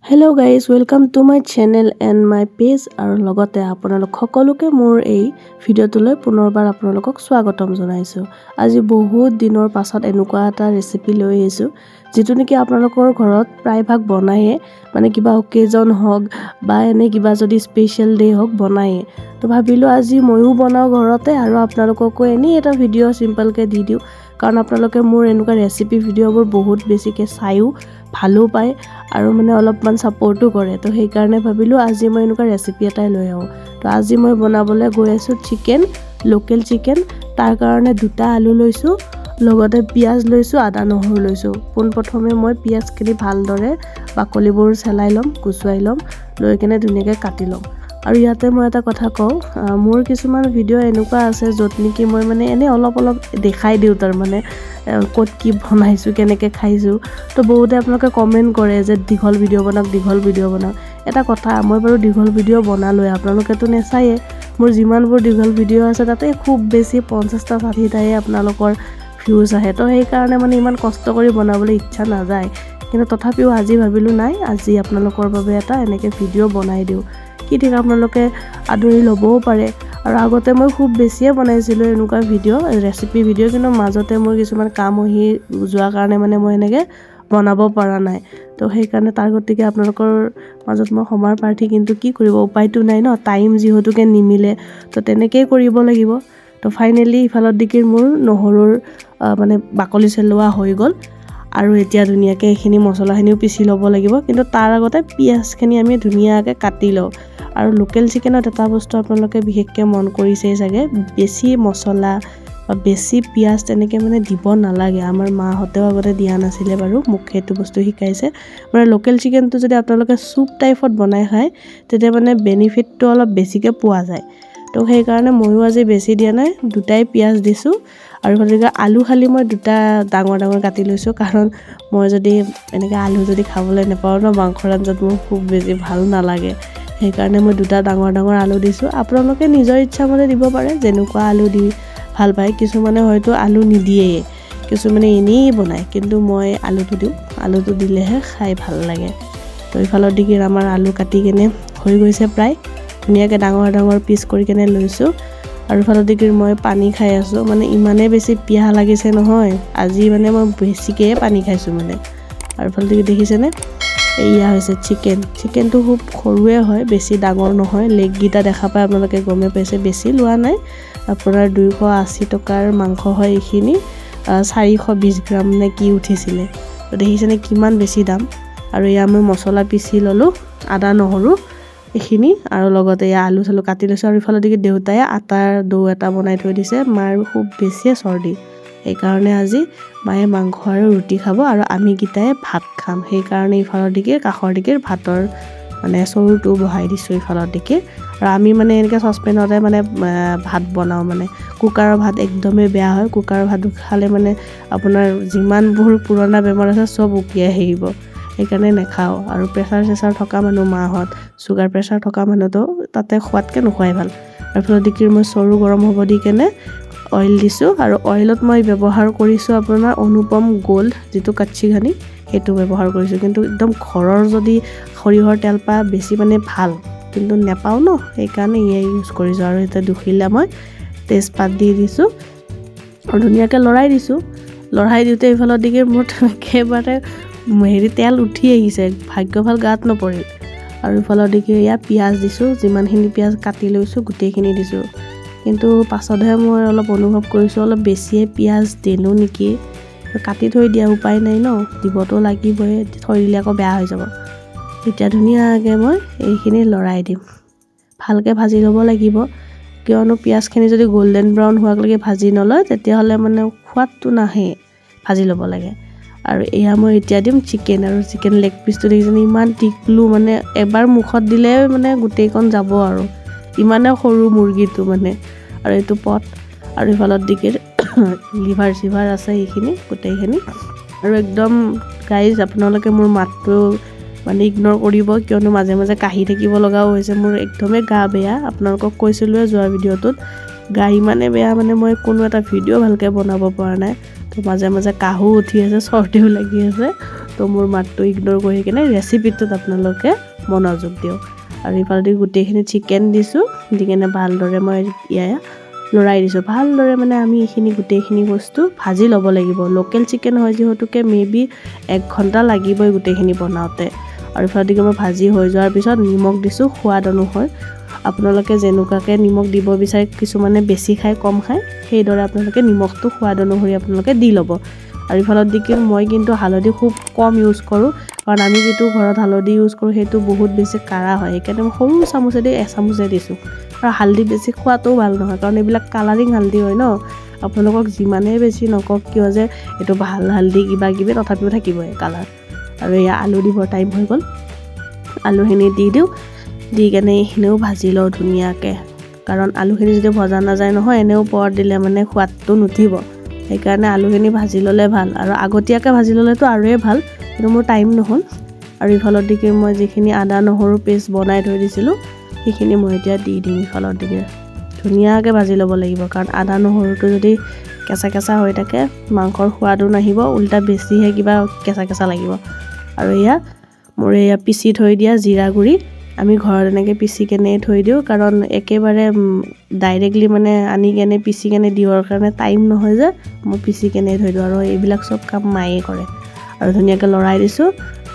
Hello guys, welcome to my channel and my page আৰু লগতে আপোনালোক সকলোকে মোৰ এই ভিডিঅ'টোলৈ পুনৰবাৰ আপোনালোকক স্বাগতম জনাইছো। আজি বহুত দিনৰ পাছত এনেকুৱা এটা ৰেচিপি লৈ আহিছো যেটো নেকি আপোনালোকৰ ঘৰত প্ৰায়ভাগ বনায়ে মানে কিবা অকেজন হওক বা এনে কিবা যদি স্পেশাল ডে হওক বনায়ে। তো ভাবিলো আজি ময়ো বনাও ঘৰতে আৰু আপোনালোককো এনি এটা ভিডিঅ' সিম্পল কে দি দিও কাৰণ আপোনালোকে মোৰ এনেকুৱা ৰেচিপি ভিডিঅ'বোৰ বহুত বেছিকে চাইও ভালো পায় আৰু মানে অলপমান সাপোৰ্টও কৰে। তো সেই কাৰণে ভাবিলো আজি মই এনেকুৱা ৰেচিপি এটাই লৈ আহো। তো আজি মই বনাবলৈ গৈ আছো চিকেন, লোকেল চিকেন। তাৰ কাৰণে দুটা আলু লৈছো, লগতে পিয়াজ লৈছো, আদা নহৰু লৈছো। প্ৰথমে মই পিয়াজখিনি ভালদৰে বাকলিবোৰ চেলাই লম, কুচুৱাই লম, লৈ কিনে ধুনীয়াকৈ কাটি লম। আৰু ইয়াতে মই এটা কথা কওঁ, মোৰ কিছুমান ভিডিঅ' এনেকুৱা আছে য'ত নেকি মই মানে এনে অলপ দেখাই দিওঁ তাৰ মানে ক'ত কি বনাইছো, কেনেকৈ খাইছো। তো বহুতে আপোনালোকে কমেন্ট কৰে যে দীঘল ভিডিঅ' বনাওক। এটা কথা, মই বাৰু দীঘল ভিডিঅ' বনালোৱে, আপোনালোকেতো নেচায়ে। মোৰ যিমানবোৰ দীঘল ভিডিঅ' আছে তাতে খুব বেছি 50টা 60টাহে আপোনালোকৰ ভিউজ আহে। তো সেই কাৰণে মানে ইমান কষ্ট কৰি বনাবলৈ ইচ্ছা নাযায়, কিন্তু তথাপিও আজি ভাবিলো নাই, আজি আপোনালোকৰ বাবে এটা এনেকৈ ভিডিঅ' বনাই দিওঁ। কি ঠিক আপোনালোকে আদৰি ল'বও পাৰে। আৰু আগতে মই খুব বেছিয়ে বনাইছিলো এনেকুৱা ভিডিঅ' ৰেচিপি ভিডিঅ', কিন্তু মাজতে মোৰ কিছুমান কাম আহি যোৱাৰ কাৰণে মানে মই এনেকৈ বনাব পৰা নাই। তো সেইকাৰণে তাৰ গতিকে আপোনালোকৰ মাজত মই সময় প্ৰাৰ্থী, কিন্তু কি কৰিব, উপায়টো নাই ন, টাইম যিহেতুকে নিমিলে, তো তেনেকেই কৰিব লাগিব। তো ফাইনেলি ইফালৰ দিকে মোৰ নহৰুৰ মানে বাকলি চেলোৱা হৈ গ'ল। আৰু এতিয়া ধুনীয়াকৈ এইখিনি মছলাখিনিও পিচি ল'ব লাগিব, কিন্তু তাৰ আগতে পিঁয়াজখিনি আমি ধুনীয়াকৈ কাটি লওঁ। আৰু লোকেল চিকেনত এটা বস্তু আপোনালোকে বিশেষকৈ মন কৰিছেই চাগে, বেছি মছলা বা বেছি পিঁয়াজ তেনেকৈ মানে দিব নালাগে। আমাৰ মাহঁতেও আগতে দিয়া নাছিলে বাৰু, মোক সেইটো বস্তু শিকাইছে। মানে লোকেল চিকেনটো যদি আপোনালোকে চুপ টাইপত বনাই খায় তেতিয়া মানে বেনিফিটটো অলপ বেছিকৈ পোৱা যায়। তো সেইকাৰণে ময়ো আজি বেছি দিয়া নাই, দুটাই পিঁয়াজ দিছোঁ। আৰু গতিকে আলু খালি মই দুটা ডাঙৰ কাটি লৈছোঁ, কাৰণ মই যদি এনেকৈ আলু যদি খাবলৈ নাপাওঁ ন মাংসৰ আঞ্জাত, মোৰ খুব বেছি ভাল নালাগে। সেইকাৰণে মই দুটা ডাঙৰ আলু দিছোঁ। আপোনালোকে নিজৰ ইচ্ছামতে দিব পাৰে, যেনেকুৱা আলু দি ভাল পায়। কিছুমানে হয়তো আলু নিদিয়েই, কিছুমানে এনেই বনায়, কিন্তু মই আলুটো দিওঁ, আলুটো দিলেহে খাই ভাল লাগে। তো ইফালৰ দিকে আমাৰ আলু কাটি কেনে হৈ গৈছে প্ৰায়, ধুনীয়াকৈ ডাঙৰ পিচ কৰি কেনে লৈছোঁ। আৰু ইফালৰ দিকে মই পানী খাই আছোঁ, মানে ইমানেই বেছি পিয়াহ লাগিছে নহয় আজি, মানে মই বেছিকৈ পানী খাইছোঁ মানে। আৰু ইফালৰ দিকে দেখিছেনে, এয়া হৈছে চিকেনটো খুব সৰুৱে হয়, বেছি ডাঙৰ নহয়। লেগকেইটা দেখা পাই আপোনালোকে গমে পাইছে, বেছি লোৱা নাই। আপোনাৰ 280 টকাৰ মাংস হয় এইখিনি, 420 গ্ৰাম নে কি উঠিছিলে। তো দেখিছেনে কিমান বেছি দাম। আৰু এয়া মই মছলা পিচি ল'লোঁ, আদা নহৰু এইখিনি, আৰু লগতে এয়া আলু চালু কাটি লৈছোঁ। আৰু ইফালৰ দিকে দেউতাই আটাৰ দৌ এটা বনাই থৈ দিছে। মাৰ খুব বেছিয়ে চৰ্দি, সেইকাৰণে আজি মায়ে মাংস আৰু ৰুটি খাব আৰু আমি কেইটাই ভাত খাম। সেইকাৰণে ইফালৰ দিকে কাষৰ দিকে ভাতৰ মানে চৰুটো বহাই দিছোঁ ইফালৰ দিকে। আৰু আমি মানে এনেকৈ চচপেনতে মানে ভাত বনাওঁ, মানে কুকাৰৰ ভাত একদমেই বেয়া হয়। কুকাৰৰ ভাত খালে মানে আপোনাৰ যিমানবোৰ পুৰণা বেমাৰ আছে চব উকিয়াই আহিব, সেইকাৰণে নাখাওঁ। আৰু প্ৰেছাৰ থকা মানুহ, মাহঁত চুগাৰ প্ৰেছাৰ থকা মানুহতো তাতে খোৱাতকৈ নোখোৱাই ভাল। আৰু ইফালৰ দিকে মই চৰু গৰম হ'ব দি কেনে অইল দিছোঁ। আৰু অইলত মই ব্যৱহাৰ কৰিছোঁ আপোনাৰ অনুপম গোল্ড, যিটো কাচ্চি ঘানি, সেইটো ব্যৱহাৰ কৰিছোঁ। কিন্তু একদম ঘৰৰ যদি সৰিয়হৰ তেল পা বেছি মানে ভাল, কিন্তু নেপাওঁ ন, সেইকাৰণে ইয়ে ইউজ কৰিছোঁ। আৰু এতিয়া দুখিলা মই তেজপাত দি দিছোঁ আৰু ধুনীয়াকৈ লৰাই দিছোঁ। লৰাই দিওঁতে ইফালৰ দিকে মোৰ একেবাৰে তেল উঠি আহিছে, ভাগ্য ভাল গাত নপৰিল। আৰু ইফালৰ দিকে এয়া পিঁয়াজ দিছোঁ, যিমানখিনি পিঁয়াজ কাটি লৈছোঁ গোটেইখিনি দিছোঁ। কিন্তু পাছতহে মই অলপ অনুভৱ কৰিছোঁ অলপ বেছিয়ে পিঁয়াজ দিলোঁ নেকি। কাটি থৈ দিয়া, উপায় নাই ন, দিবতো লাগিবই, থৈ দিলে আকৌ বেয়া হৈ যাব। এতিয়া ধুনীয়াকৈ মই এইখিনি লৰাই দিম, ভালকৈ ভাজি ল'ব লাগিব, কিয়নো পিঁয়াজখিনি যদি গল্ডেন ব্ৰাউন হোৱালৈকে ভাজি নলয় তেতিয়াহ'লে মানে সোৱাদটো নাহে, ভাজি ল'ব লাগে। আৰু এয়া মই এতিয়া দিম চিকেন, আৰু চিকেন লেগ পিচটো দেখিছেনে ইমান টিকলো, মানে এবাৰ মুখত দিলে মানে গোটেইকণ যাব, আৰু ইমানে সৰু মুৰ্গীটো মানে। আৰু এইটো পট, আৰু ইফালৰ দিকে লিভাৰ চিভাৰ আছে এইখিনি গোটেইখিনি। আৰু একদম গাইজ আপোনালোকে মোৰ মাতটো মানে ইগন'ৰ কৰিব, কিয়নো মাজে মাজে কাহি থাকিব লগাও হৈছে। মোৰ একদমেই গা বেয়া, আপোনালোকক কৈছিলোঁৱে যোৱা ভিডিঅ'টোত, গা ইমানে বেয়া মানে মই কোনো এটা ভিডিঅ' ভালকৈ বনাব পৰা নাই। তো তো মাজে মাজে কাহো উঠি আছে, চৰ্দিও লাগি আছে। তো মোৰ মাতটো ইগন'ৰ কৰি কিনে ৰেচিপিটোত আপোনালোকে মনোযোগ দিয়ক। আৰু ইফালে গোটেইখিনি চিকেন দিছোঁ, দি কিনে ভালদৰে মই লৰাই দিছোঁ। ভালদৰে মানে আমি এইখিনি গোটেইখিনি বস্তু ভাজি ল'ব লাগিব। লোকেল চিকেন হয় যিহেতুকে মেবি 1 ঘণ্টা লাগিবই গোটেইখিনি বনাওঁতে। আৰু ইফালে মই ভাজি হৈ যোৱাৰ পিছত নিমখ দিছোঁ সোৱাদ অনুসৰি। আপোনালোকে যেনেকুৱাকৈ নিমখ দিব বিচাৰে, কিছুমানে বেছি খায় কম খায়, সেইদৰে আপোনালোকে নিমখটো সোৱাদ অনুসৰি আপোনালোকে দি ল'ব। আৰু ইফালত মই কিন্তু হালধি খুব কম ইউজ কৰোঁ, কাৰণ আমি যিটো ঘৰত হালধি ইউজ কৰোঁ সেইটো বহুত বেছি কাঢ়া হয়, সেইকাৰণে মই সৰু চামুচেদি 1 চামুচে দিছোঁ। আৰু হালধি বেছি খোৱাটোও ভাল নহয়, কাৰণ এইবিলাক কালাৰিং হালধি হয় ন। আপোনালোকক যিমানেই বেছি নকওক কিয় যে এইটো ভাল হালধি কিবা কিবি, তথাপিও থাকিবই কালাৰ। আৰু এয়া আলু দিবৰ টাইম হৈ গ'ল, আলুখিনি দি দিওঁ, দি কেনে এইখিনিও ভাজি লওঁ ধুনীয়াকৈ। কাৰণ আলুখিনি যদি ভজা নাযায় নহয়, এনেও ওপৰত দিলে মানে সোৱাদটো নুঠিব। সেইকাৰণে আলুখিনি ভাজি ল'লে ভাল, আৰু আগতীয়াকৈ ভাজি ল'লেতো আৰুৱে ভাল, কিন্তু মোৰ টাইম নহ'ল। আৰু ইফালত মই যিখিনি আদা নহৰু পেষ্ট বনাই থৈ দিছিলোঁ, সেইখিনি মই এতিয়া দি দিম ইফালত ধুনীয়াকৈ ভাজি ল'ব লাগিব, কাৰণ আদা নহৰুটো যদি কেঁচা কেঁচা হৈ থাকে মাংসৰ সোৱাদো নাহিব, উল্টা বেছিহে কিবা কেঁচা কেঁচা লাগিব। আৰু মোৰ পিচি থৈ দিয়া জিৰা গুড়ি, আমি ঘৰত এনেকৈ পিচি কেনে থৈ দিওঁ, কাৰণ একেবাৰে ডাইৰেক্টলি মানে আনি কেনে পিচি কেনে দিবৰ কাৰণে টাইম নহয় যে, মই পিচি কেনে থৈ দিওঁ। আৰু এইবিলাক চব কাম মায়ে কৰে। আৰু ধুনীয়াকৈ লৰাই দিছোঁ,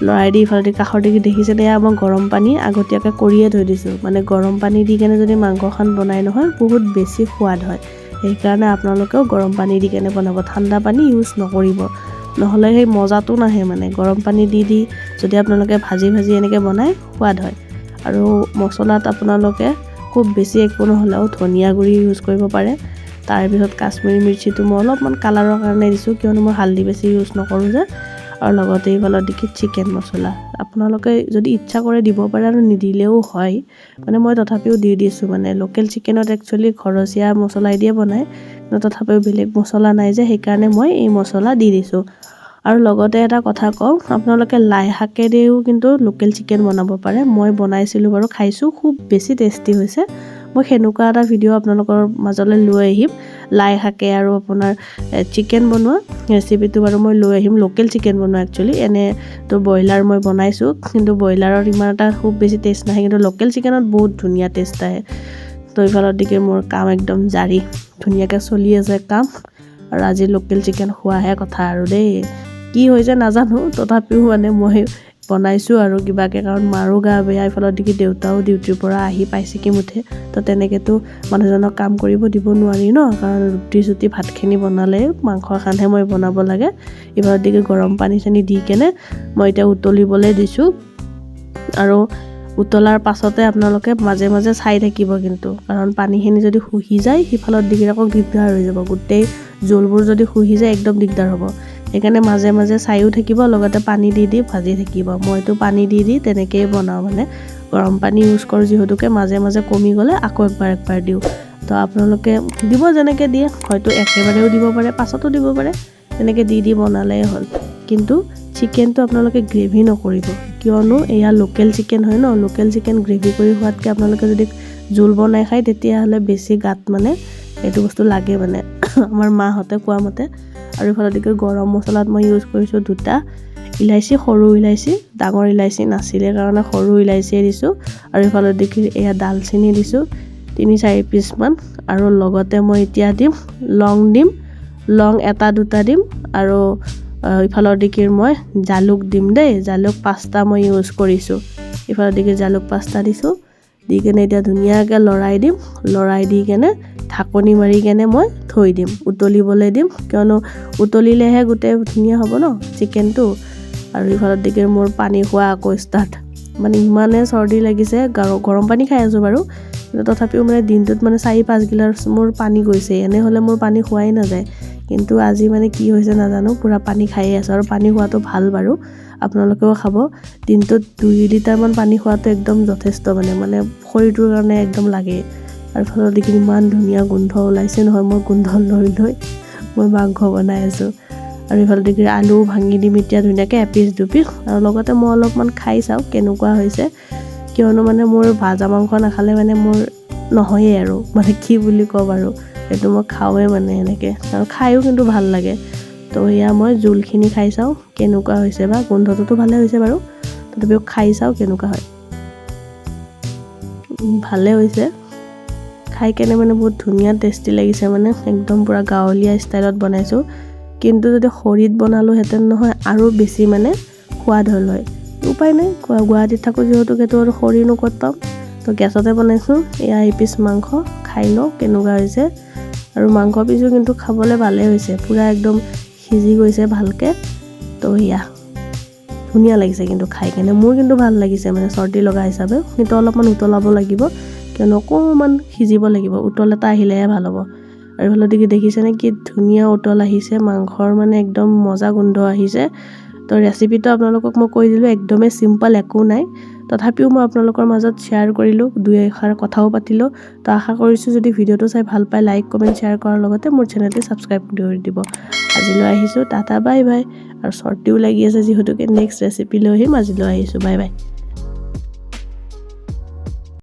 লৰাই দি ইফালে কাষৰ দেখিছে এয়া মই গৰম পানী আগতীয়াকৈ কৰিয়ে থৈ দিছোঁ। মানে গৰম পানী দি কেনে যদি মাংসখন বনাই নহয় বহুত বেছি সোৱাদ হয়। সেইকাৰণে আপোনালোকেও গৰম পানী দি কেনে বনাব, ঠাণ্ডা পানী ইউজ নকৰিব, নহ'লে সেই মজাটো নাহে। মানে গৰম পানী দি যদি আপোনালোকে ভাজি এনেকৈ বনাই সোৱাদ হয়। আৰু মছলাত আপোনালোকে খুব বেছি একো নহ'লেও ধনিয়া গুড়ি ইউজ কৰিব পাৰে। তাৰপিছত কাশ্মীৰী মিৰ্চিটো মই অলপমান কালাৰৰ কাৰণে দিছোঁ, কিয়নো মই হালধি বেছি ইউজ নকৰোঁ যে। আৰু লগতে ইফালত চিকেন মছলা আপোনালোকে যদি ইচ্ছা কৰে দিব পাৰে, আৰু নিদিলেও হয়, মানে মই তথাপিও দি দিছোঁ। মানে লোকেল চিকেনত একচুৱেলি ঘৰচীয়া মছলাই দিয়ে বনায়, কিন্তু তথাপিও বেলেগ মছলা নাই যে, সেইকাৰণে মই এই মছলা দি দিছোঁ। আৰু লগতে এটা কথা কওঁ, আপোনালোকে লাই শাকেৰেও কিন্তু লোকেল চিকেন বনাব পাৰে। মই বনাইছিলোঁ বাৰু, খাইছোঁ, খুব বেছি টেষ্টি হৈছে। মই সেনেকুৱা এটা ভিডিঅ' আপোনালোকৰ মাজলৈ লৈ আহিম, লাই শাকে আৰু আপোনাৰ চিকেন বনোৱা ৰেচিপিটো বাৰু মই লৈ আহিম। লোকেল চিকেন বনোৱা একচুৱেলি, এনেতো ব্ৰইলাৰ মই বনাইছোঁ, কিন্তু ব্ৰইলাৰত ইমান এটা খুব বেছি টেষ্ট নাহে, কিন্তু লোকেল চিকেনত বহুত ধুনীয়া টেষ্ট আহে। তো ইফালত মোৰ কাম একদম জাৰি, ধুনীয়াকৈ চলি আছে কাম। আৰু আজি লোকেল চিকেন খোৱাহে কথা আৰু দেই, কি হৈছে নাজানো, তথাপিও মানে মই বনাইছোঁ আৰু কিবাকৈ, কাৰণ মাৰো গা বেয়া, ইফালত দেউতাও ডিউটিৰ পৰা আহি পাইছেকি মুঠে। তো তেনেকৈতো মানুহজনক কাম কৰিব দিব নোৱাৰি ন, কাৰণ ৰুটি ভাতখিনি বনালে মাংসৰ কাৰণেহে মই বনাব লাগে। ইফালত গৰম পানী দি কেনে মই এতিয়া উতলিবলৈ দিছোঁ। আৰু উতলাৰ পাছতে আপোনালোকে মাজে মাজে চাই থাকিব কিন্তু, কাৰণ পানীখিনি যদি শুহি যায় সিফালত আকৌ দিগদাৰ হৈ যাব, গোটেই জোলবোৰ যদি শুহি যায় একদম দিগদাৰ হ'ব। সেইকাৰণে মাজে মাজে চাইও থাকিব, লগতে পানী দি ভাজি থাকিব। মইতো পানী দি তেনেকৈয়ে বনাওঁ, মানে গৰম পানী ইউজ কৰোঁ যিহেতুকে, মাজে মাজে কমি গ'লে আকৌ একবাৰ দিওঁ। তো আপোনালোকে দিব যেনেকৈ দিয়ে, হয়তো একেবাৰেও দিব পাৰে, পাছতো দিব পাৰে, তেনেকৈ দি বনালেই হ'ল। কিন্তু চিকেনটো আপোনালোকে গ্ৰেভি নকৰিব, কিয়নো এয়া লোকেল চিকেন হয় ন। লোকেল চিকেন গ্ৰেভি কৰি খোৱাতকৈ আপোনালোকে যদি জোল বনাই খায়, তেতিয়াহ'লে বেছি গাত মানে এইটো বস্তু লাগে, মানে আমাৰ মাহঁতে কোৱা মতে। আৰু ইফালে গৰম মছলাত মই ইউজ কৰিছোঁ 2টা ইলাচি, সৰু ইলাচি, ডাঙৰ ইলাচি নাছিলে কাৰণে সৰু ইলাচিয়ে দিছোঁ। আৰু ইফালে এয়া দালচেনি দিছোঁ 3-4 পিচমান। আৰু লগতে মই এতিয়া দিম লং 1-2টা দিম। আৰু ইফালৰ মই জালুক দিম দেই, জালুক 5টা মই ইউজ কৰিছোঁ। ইফালৰ জালুক 5টা দিছোঁ, দি কেনে এতিয়া ধুনীয়াকৈ লৰাই দি কেনে ঢাকনি মাৰি কেনে মই থৈ দিম, উতলিবলৈ দিম, কিয়নো উতলিলেহে গোটেই ধুনীয়া হ'ব ন চিকেনটো। আৰু ইফালত মোৰ পানী খোৱা আকৌ ষ্টাৰ্ট, মানে ইমানে চৰ্দি লাগিছে, গৰম পানী খাই আছোঁ বাৰু, কিন্তু তথাপিও মানে দিনটোত মানে 4-5 গিলাচ মোৰ পানী গৈছে। এনেহ'লে মোৰ পানী খোৱাই নাযায়, কিন্তু আজি মানে কি হৈছে নাজানো, পূৰা পানী খায়ে আছোঁ। আৰু পানী খোৱাটো ভাল বাৰু, আপোনালোকেও খাব। দিনটোত 2 লিটাৰমান পানী খোৱাটো একদম যথেষ্ট, মানে শৰীৰটোৰ কাৰণে একদম লাগে। আৰু ফলত ইমান ধুনীয়া গোন্ধ ওলাইছে নহয়, মই গোন্ধ লৈ মই মাংস বনাই আছোঁ। আৰু ইফালে আলু ভাঙি দিম এতিয়া ধুনীয়াকৈ 1 পিচ 2 পিচ। আৰু লগতে মই অলপমান খাই চাওঁ কেনেকুৱা হৈছে, কিয়নো মানে মোৰ ভাজা মাংস নাখালে মানে মোৰ নহয়েই আৰু, মানে কি বুলি ক'ম আৰু, সেইটো মই খাওঁৱে মানে এনেকৈ, আৰু খায়ো কিন্তু ভাল লাগে। তো এয়া মই জোলখিনি খাই চাওঁ কেনেকুৱা হৈছে বা গোন্ধটোতো ভালে হৈছে বাৰু তথাপিও খাই চাওঁ কেনেকুৱা হয় ভালে হৈছে খাই কেনে মানে বহুত ধুনীয়া টেষ্টি লাগিছে মানে একদম পুৰা গাঁৱলীয়া ষ্টাইলত বনাইছোঁ কিন্তু যদি খৰিত বনালো হেতেন নহয় আৰু বেছি মানে সোৱাদ হ'ল হয় উপায় নাই গুৱাহাটীত থাকোঁ যিহেতু সেইটো আৰু খৰিনো ক'ত পাম তো গেছতে বনাইছোঁ এয়া এপিচ মাংস খাই লওঁ কেনেকুৱা হৈছে আৰু মাংস পিচো কিন্তু খাবলৈ ভালে হৈছে পুৰা একদম সিজি গৈছে ভালকে তো এয়া ধুনীয়া লাগিছে কিন্তু খাই কেনে মোৰ কিন্তু ভাল লাগিছে মানে চৰ্দি লগা হিচাপে কিন্তু অলপমান উতলাব লাগিব কিয়নো অকণমান সিজিব লাগিব উতল এটা আহিলেহে ভাল হ'ব আৰু হলদিকে দেখিছেনে কি ধুনীয়া উতল আহিছে মাংসৰ মানে একদম মজা গোন্ধ আহিছে তো ৰেচিপিটো আপোনালোকক মই কৈ দিলোঁ একদমে সিম্পল একো নাই তথাপিও মই আপোনালোকৰ মাজত শ্বেয়াৰ কৰিলোঁ দুই এষাৰ কথাও পাতিলোঁ তো আশা কৰিছোঁ যদি ভিডিঅ'টো চাই ভাল পায় লাইক কমেণ্ট শ্বেয়াৰ কৰাৰ লগতে মোৰ চেনেলটো ছাবস্ক্ৰাইব কৰি দিব আজিলৈ আহিছোঁ টাটা বাই বাই আৰু চৰ্দিও লাগি আছে যিহেতুকে নেক্সট ৰেচিপি লৈ আহিম আজিলৈ আহিছোঁ বাই বাই